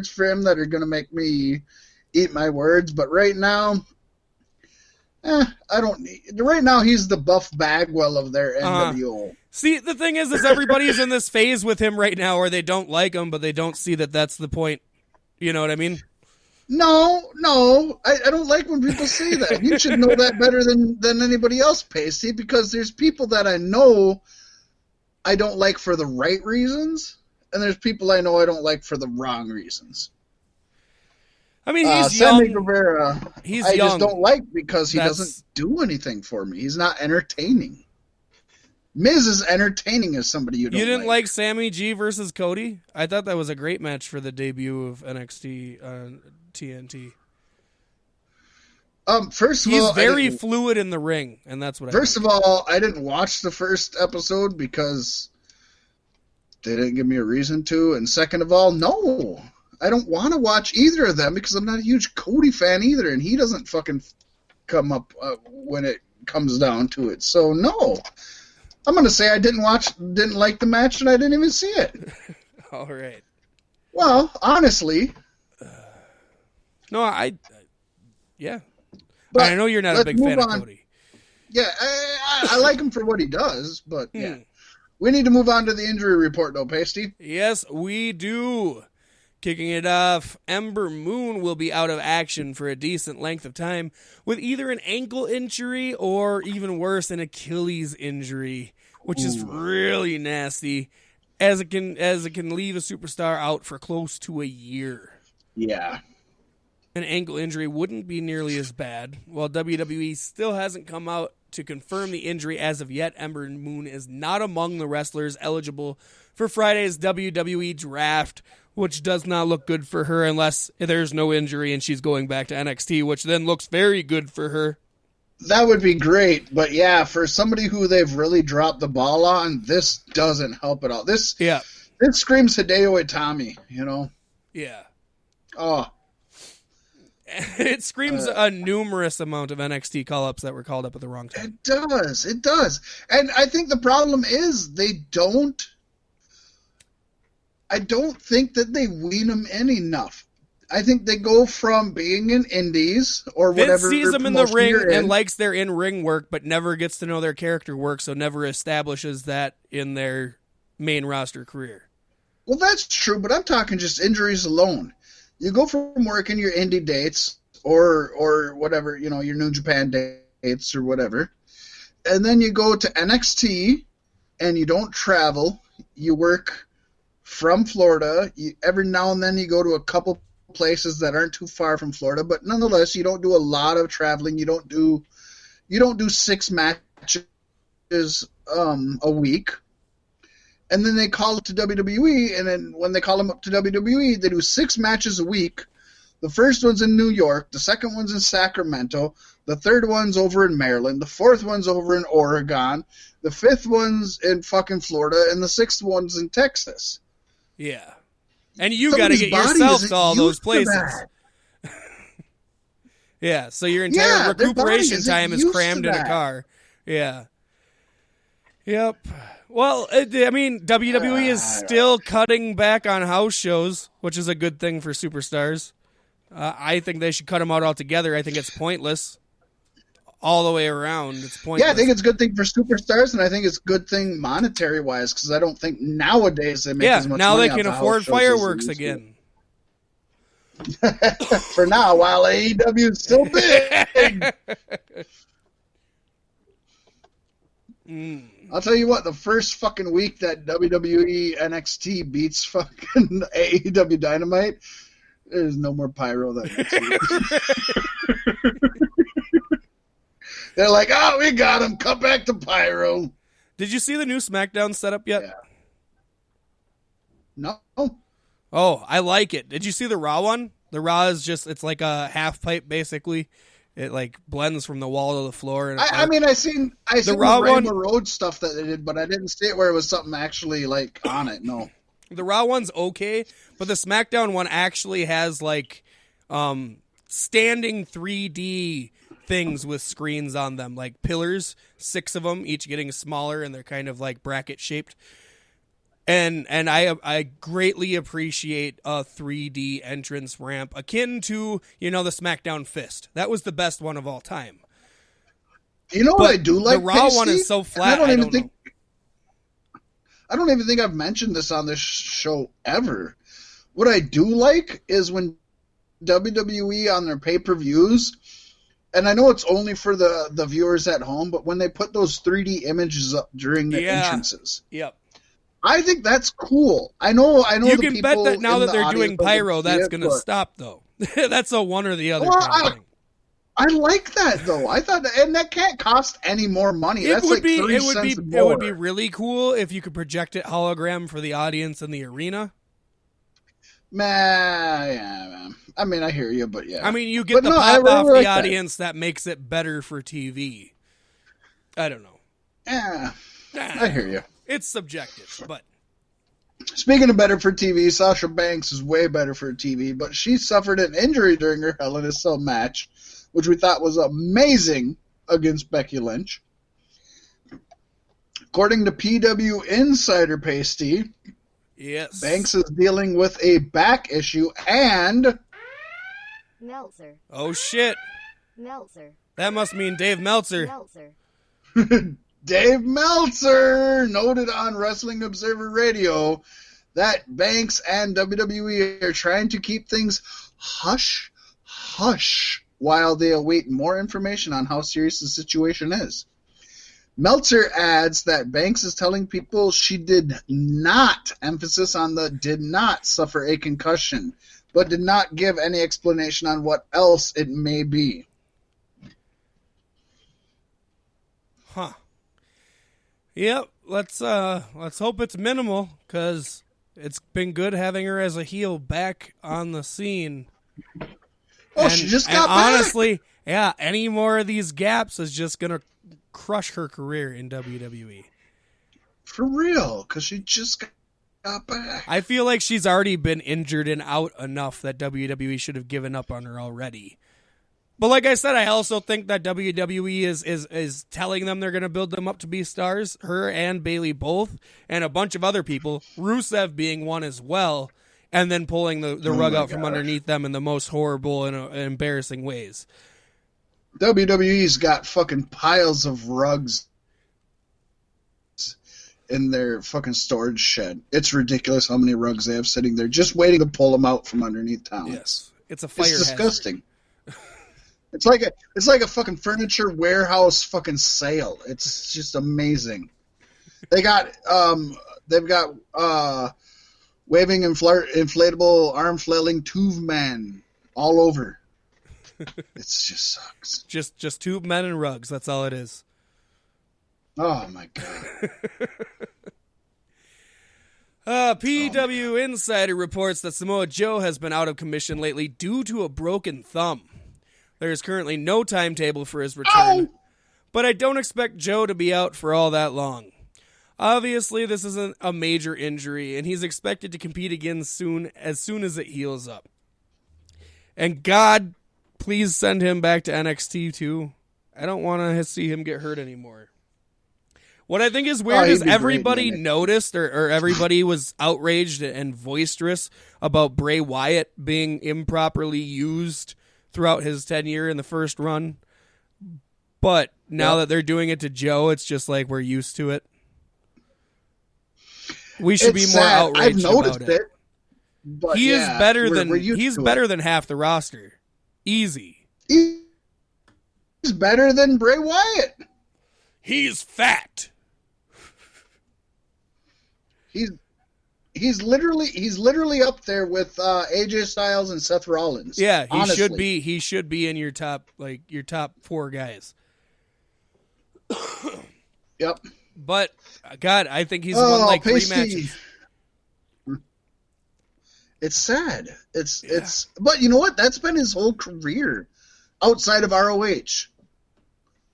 words for him that are going to make me eat my words. But right now, I don't need. Right now, he's the Buff Bagwell of their NWO. See, the thing is everybody's in this phase with him right now where they don't like him, but they don't see that that's the point. You know what I mean? No. I don't like when people say that. You should know that better than anybody else, Paystee, because there's people that I know I don't like for the right reasons, and there's people I know I don't like for the wrong reasons. I mean, he's Sammy young. Guevara, He's I young. just don't like because he doesn't do anything for me. He's not entertaining. Miz is entertaining as somebody you don't like. You didn't like Sammy G versus Cody? I thought that was a great match for the debut of NXT TNT. First of He's all, very fluid in the ring, and that's what First of all, I didn't watch the first episode because they didn't give me a reason to. And second of all, no. I don't want to watch either of them because I'm not a huge Cody fan either, and he doesn't fucking come up when it comes down to it. So, no. I'm going to say I didn't like the match, and I didn't even see it. All right. Well, honestly. No, yeah. But I know you're not a big fan of Cody. Yeah, I like him for what he does, but yeah. We need to move on to the injury report, though, Paystee. Yes, we do. Kicking it off, Ember Moon will be out of action for a decent length of time with either an ankle injury or, even worse, an Achilles injury, which is really nasty, as it can leave a superstar out for close to a year. Yeah. An ankle injury wouldn't be nearly as bad. While WWE still hasn't come out to confirm the injury as of yet, Ember Moon is not among the wrestlers eligible for Friday's WWE draft, which does not look good for her unless there's no injury and she's going back to NXT, which then looks very good for her. That would be great, but yeah, for somebody who they've really dropped the ball on, this doesn't help at all. This screams Hideo Itami, you know? Yeah. Oh. It screams a numerous amount of NXT call-ups that were called up at the wrong time. It does. And I think the problem is I don't think that they wean them in enough. I think they go from being in indies or whatever. Vince sees them in the ring and likes their in-ring work, but never gets to know their character work, so never establishes that in their main roster career. Well, that's true, but I'm talking just injuries alone. You go from working your indie dates or whatever, you know, your New Japan dates or whatever, and then you go to NXT and you don't travel. You work from Florida. Every now and then you go to a couple places that aren't too far from Florida, but nonetheless, you don't do a lot of traveling. You don't do 6 matches a week. And then they call up to WWE, and then when they call them up to WWE, they do 6 matches a week. The first one's in New York, the second one's in Sacramento, the third one's over in Maryland, the fourth one's over in Oregon, the fifth one's in fucking Florida, and the sixth one's in Texas. Yeah. And you got to get yourself to all those places. Yeah, so your entire recuperation time is crammed in a car. Yeah. Yep. Well, I mean, WWE is still cutting back on house shows, which is a good thing for superstars. I think they should cut them out altogether. I think it's pointless. All the way around, it's pointless. Yeah, I think it's a good thing for superstars, and I think it's a good thing monetary-wise, because I don't think nowadays they make as much money. Yeah, now they can afford fireworks again. For now, while AEW is still big. I'll tell you what, the first fucking week that WWE NXT beats fucking AEW Dynamite, there's no more pyro that week. They're like, oh, we got him. Come back to pyro. Did you see the new SmackDown setup yet? Yeah. No. Oh, I like it. Did you see the Raw one? The Raw is just, it's like a half pipe, basically. It like blends from the wall to the floor. And I mean, I seen the Raw Rainbow Road stuff that they did, but I didn't see it where it was something actually like on it. No. The Raw one's okay, but the SmackDown one actually has like standing 3D things with screens on them, like pillars, 6 of them, each getting smaller, and they're kind of like bracket shaped. And I greatly appreciate a 3D entrance ramp akin to, the SmackDown Fist. That was the best one of all time. You know what I do like? The Raw one is so flat. I don't even think I've mentioned this on this show ever. What I do like is when WWE on their pay-per-views, and I know it's only for the viewers at home, but when they put those 3D images up during the entrances. Yep. I think that's cool. I know. You can bet that now that they're doing pyro, that's going to stop, though. That's a one or the other kind of thing. I like that, though. I thought, and that can't cost any more money. That's like 3 cents more. It would be really cool if you could project it hologram for the audience in the arena. Yeah. I mean, I hear you, but yeah. I mean, you get the pop off the audience that makes it better for TV. I don't know. Yeah, I hear you. It's subjective, but... Speaking of better for TV, Sasha Banks is way better for TV, but she suffered an injury during her Hell in a Cell match, which we thought was amazing against Becky Lynch. According to PW Insider Paystee, yes, Banks is dealing with a back issue and... Meltzer. Oh, shit. Meltzer. That must mean Dave Meltzer. Dave Meltzer noted on Wrestling Observer Radio that Banks and WWE are trying to keep things hush while they await more information on how serious the situation is. Meltzer adds that Banks is telling people she did not, emphasis on the did not, suffer a concussion, but did not give any explanation on what else it may be. Huh. Yep, let's hope it's minimal, because it's been good having her as a heel back on the scene. Oh, she just got back. Honestly, yeah, any more of these gaps is just going to crush her career in WWE. For real, because she just got back. I feel like she's already been injured and out enough that WWE should have given up on her already. But like I said, I also think that WWE is telling them they're going to build them up to be stars, her and Bayley both, and a bunch of other people, Rusev being one as well, and then pulling the rug out from underneath them in the most horrible and embarrassing ways. WWE's got fucking piles of rugs in their fucking storage shed. It's ridiculous how many rugs they have sitting there just waiting to pull them out from underneath town. Yes, it's a fire hazard. It's disgusting. It's like a fucking furniture warehouse fucking sale. It's just amazing. They've got waving inflatable arm flailing tube men all over. It just sucks. Just tube men and rugs. That's all it is. Oh my god. PW Insider reports that Samoa Joe has been out of commission lately due to a broken thumb. There is currently no timetable for his return, but I don't expect Joe to be out for all that long. Obviously, this isn't a major injury, and he's expected to compete again as soon as it heals up. And God, please send him back to NXT too. I don't want to see him get hurt anymore. What I think is weird is everybody noticed or everybody was outraged and boisterous about Bray Wyatt being improperly used throughout his tenure in the first run. But now that they're doing it to Joe, it's just like we're used to it. We should be more outraged about it. But he is better than half the roster. Easy. He's better than Bray Wyatt. He's fat. He's literally up there with AJ Styles and Seth Rollins. Yeah, he should be in your top 4 guys. Yep. But God, I think he's won like Paystee. 3 matches. It's sad. It's but you know what? That's been his whole career outside of ROH.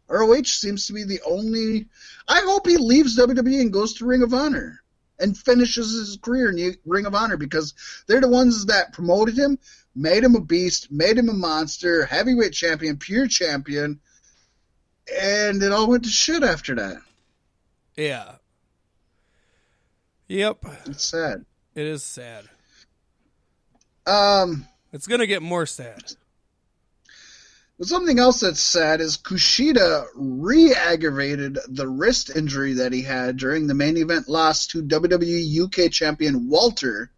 ROH seems to be the only. I hope he leaves WWE and goes to Ring of Honor and finishes his career in Ring of Honor, because they're the ones that promoted him, made him a beast, made him a monster, heavyweight champion, pure champion, and it all went to shit after that. Yeah. Yep. It's sad. It is sad. Um, It's going to get more sad. But something else that's sad is Kushida re-aggravated the wrist injury that he had during the main event loss to WWE UK champion Walter.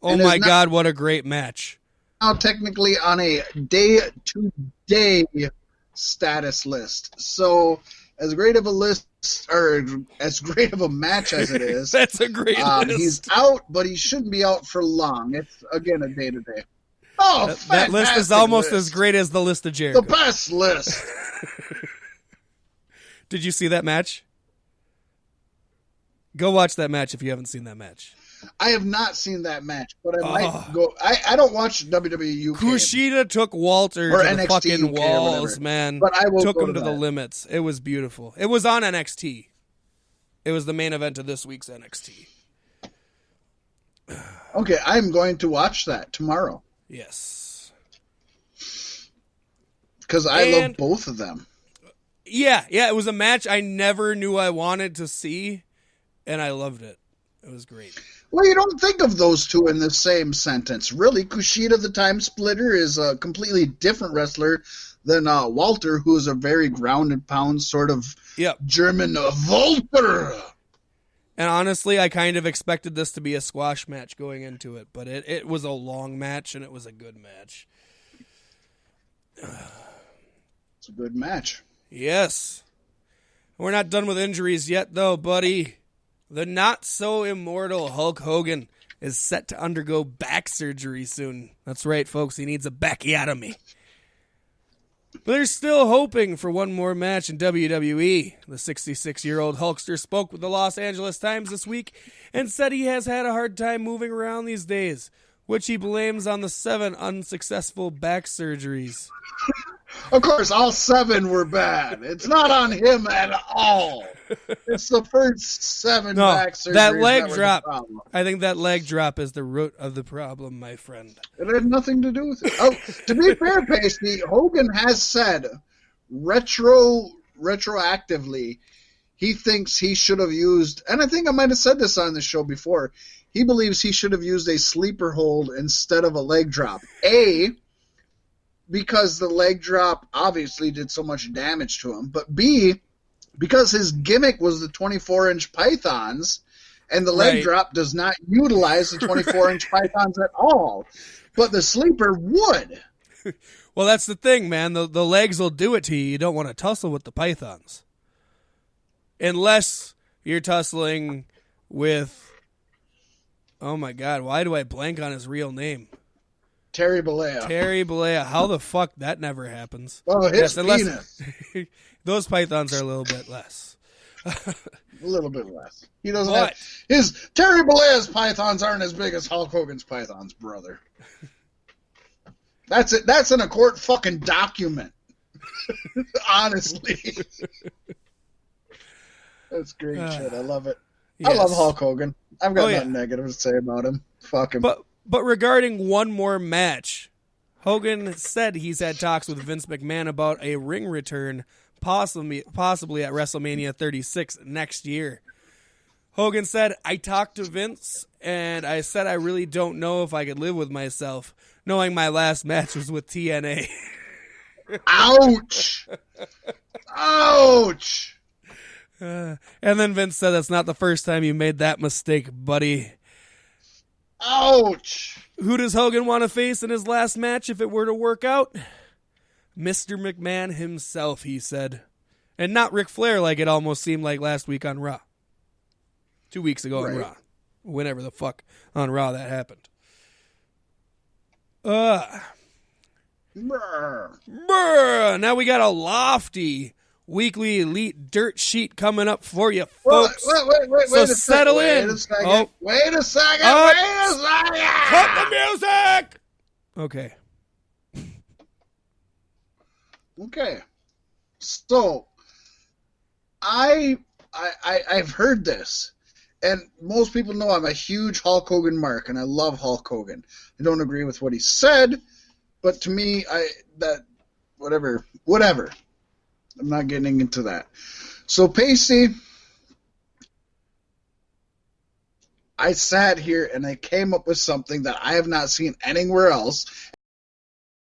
Oh my God, what a great match. Now technically on a day-to-day status list. So as great of a list, or as great of a match as it is, that's a great list. He's out, but he shouldn't be out for long. It's, again, a day-to-day. Oh, that list is almost as great as the list of Jericho. The best list. Did you see that match? Go watch that match if you haven't seen that match. I have not seen that match, but I might go. I don't watch WWE UK. Kushida took Walter or to NXT the fucking UK walls, man. But I will took go him to the that. limits. It was beautiful. It was on NXT. It was the main event of this week's NXT. Okay, I'm going to watch that tomorrow. Yes. Because I love both of them. Yeah, it was a match I never knew I wanted to see, and I loved it. It was great. Well, you don't think of those two in the same sentence. Really, Kushida the Time Splitter is a completely different wrestler than Walter, who is a very grounded pound sort of German Walter. And honestly, I kind of expected this to be a squash match going into it, but it was a long match, and it was a good match. It's a good match. Yes. We're not done with injuries yet, though, buddy. The not-so-immortal Hulk Hogan is set to undergo back surgery soon. That's right, folks. He needs a bacchiotomy. But they're still hoping for one more match in WWE. The 66-year-old Hulkster spoke with the Los Angeles Times this week and said he has had a hard time moving around these days, which he blames on the 7 unsuccessful back surgeries. Of course, all 7 were bad. It's not on him at all. It's the first 7 back surgeries. That leg drop. I think that leg drop is the root of the problem, my friend. It had nothing to do with it. Oh, to be fair, Paystee, Hogan has said retroactively he thinks he should have used, and I think I might have said this on the show before, he believes he should have used a sleeper hold instead of a leg drop. Because the leg drop obviously did so much damage to him, but B, because his gimmick was the 24-inch pythons, and the leg drop does not utilize the 24-inch pythons at all, but the sleeper would. Well, that's the thing, man. The legs will do it to you. You don't want to tussle with the pythons. Unless you're tussling with, oh my God, why do I blank on his real name? Terry Bollea. Terry Bollea. How the fuck that never happens? Oh, his penis. Those pythons are a little bit less. A little bit less. He doesn't have his Terry Bollea's pythons aren't as big as Hulk Hogan's pythons, brother. That's it. That's in a court fucking document. Honestly. That's great shit. I love it. Yes. I love Hulk Hogan. I've got nothing negative to say about him. Fuck him. But regarding one more match, Hogan said he's had talks with Vince McMahon about a ring return, possibly at WrestleMania 36 next year. Hogan said, I talked to Vince, and I said I really don't know if I could live with myself, knowing my last match was with TNA. Ouch! Ouch! And then Vince said, that's not the first time you made that mistake, buddy. Ouch! Who does Hogan want to face in his last match if it were to work out? Mr. McMahon himself, he said. And not Ric Flair like it almost seemed like last week on Raw. 2 weeks ago on Raw. Whenever the fuck on Raw that happened. Now we got a lofty weekly elite dirt sheet coming up for you, folks. Wait settle in. Wait a second. Cut the music. Okay. Okay. So, I've heard this, and most people know I'm a huge Hulk Hogan mark, and I love Hulk Hogan. I don't agree with what he said, but to me, whatever. I'm not getting into that. So, Paystee, I sat here and I came up with something that I have not seen anywhere else,